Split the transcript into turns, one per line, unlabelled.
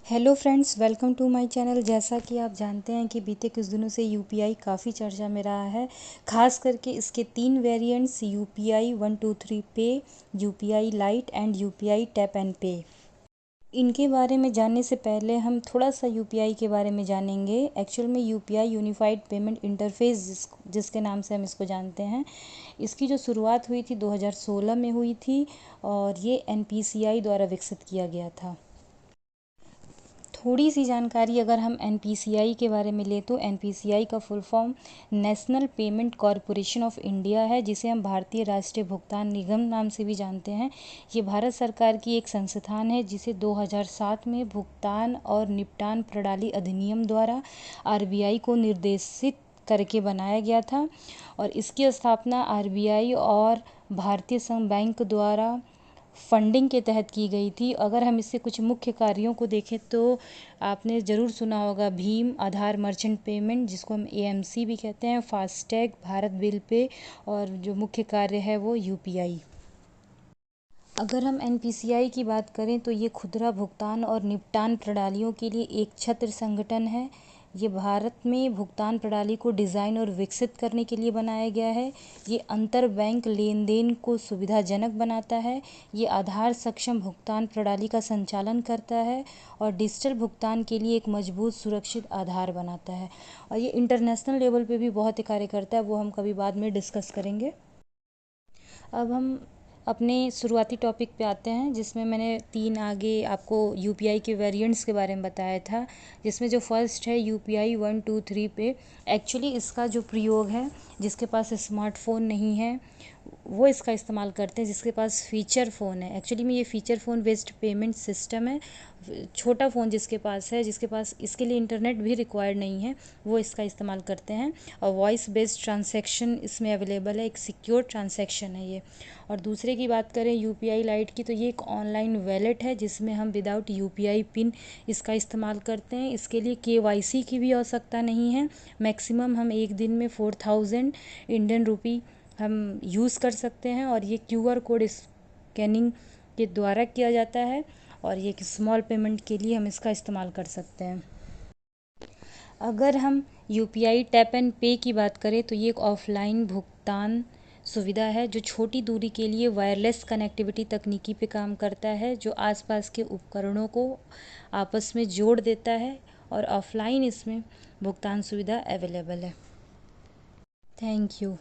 Hello friends, welcome to my channel. जैसा कि आप जानते हैं कि बीते कुछ दिनों से यूपीआई काफ़ी चर्चा में रहा है। ख़ास करके इसके 3 वेरिएंट्स यूपीआई 123 पे, UPI light and UPI tap and पे। इनके बारे में जानने से पहले हम थोड़ा सा यूपीआई के बारे में जानेंगे। एक्चुअल में यूपीआई यूनिफाइड पेमेंट इंटरफेस जिसके नाम से हम इसको जानते हैं, इसकी जो शुरुआत हुई थी 2016 में हुई थी और ये एनपीसीआई द्वारा विकसित किया गया था। थोड़ी सी जानकारी अगर हम एनपीसीआई के बारे में लें तो एनपीसीआई का full form national payment corporation of India है, जिसे हम भारतीय राष्ट्रीय भुगतान निगम नाम से भी जानते हैं। ये भारत सरकार की एक संस्थान है जिसे 2007 में भुगतान और निपटान प्रणाली अधिनियम द्वारा आरबीआई को निर्देशित करके बनाया गया था और इसकी स्थापना आरबीआई और भारतीय संघ बैंक द्वारा फंडिंग के तहत की गई थी। अगर हम इससे कुछ मुख्य कार्यों को देखें तो आपने ज़रूर सुना होगा भीम, आधार मर्चेंट पेमेंट जिसको हम एएमसी भी कहते हैं, फास्टैग, भारत बिल पे, और जो मुख्य कार्य है वो यूपीआई। अगर हम एनपीसीआई की बात करें तो ये खुदरा भुगतान और निपटान प्रणालियों के लिए एक छत्र संगठन है। ये भारत में भुगतान प्रणाली को डिज़ाइन और विकसित करने के लिए बनाया गया है। ये अंतर बैंक लेन देन को सुविधाजनक बनाता है। ये आधार सक्षम भुगतान प्रणाली का संचालन करता है और डिजिटल भुगतान के लिए एक मजबूत सुरक्षित आधार बनाता है। और ये इंटरनेशनल लेवल पे भी बहुत कार्य करता है, वो हम कभी बाद में डिस्कस करेंगे। अब हम अपने शुरुआती टॉपिक पे आते हैं, जिसमें मैंने 3 आगे आपको यूपीआई के वेरिएंट्स के बारे में बताया था, जिसमें जो फर्स्ट है यूपीआई 123 पे। एक्चुअली इसका जो प्रयोग है, जिसके पास स्मार्टफोन नहीं है वो इसका इस्तेमाल करते हैं, जिसके पास फीचर फ़ोन है। एक्चुअली में ये feature phone based payment system है। छोटा फ़ोन जिसके पास है, जिसके पास इसके लिए इंटरनेट भी रिक्वायर्ड नहीं है, वो इसका इस्तेमाल करते हैं। और वॉइस बेस्ड ट्रांसैक्शन इसमें अवेलेबल है, एक सिक्योर ट्रांसैक्शन है ये। और दूसरे की बात करें यूपीआई लाइट की, तो ये एक ऑनलाइन वॉलेट है जिसमें हम विदाउट यूपीआई पिन इसका इस्तेमाल करते हैं। इसके लिए केवाईसी की भी आवश्यकता नहीं है। मैक्सिमम हम एक दिन में 4000 इंडियन रुपी हम यूज़ कर सकते हैं और ये क्यूआर कोड स्कैनिंग के द्वारा किया जाता है और ये एक स्मॉल पेमेंट के लिए हम इसका इस्तेमाल कर सकते हैं। अगर हम यूपीआई टैप एंड पे की बात करें तो ये एक ऑफलाइन भुगतान सुविधा है जो छोटी दूरी के लिए वायरलेस कनेक्टिविटी तकनीकी पे काम करता है, जो आसपास के उपकरणों को आपस में जोड़ देता है और ऑफलाइन इसमें भुगतान सुविधा अवेलेबल है। Thank you.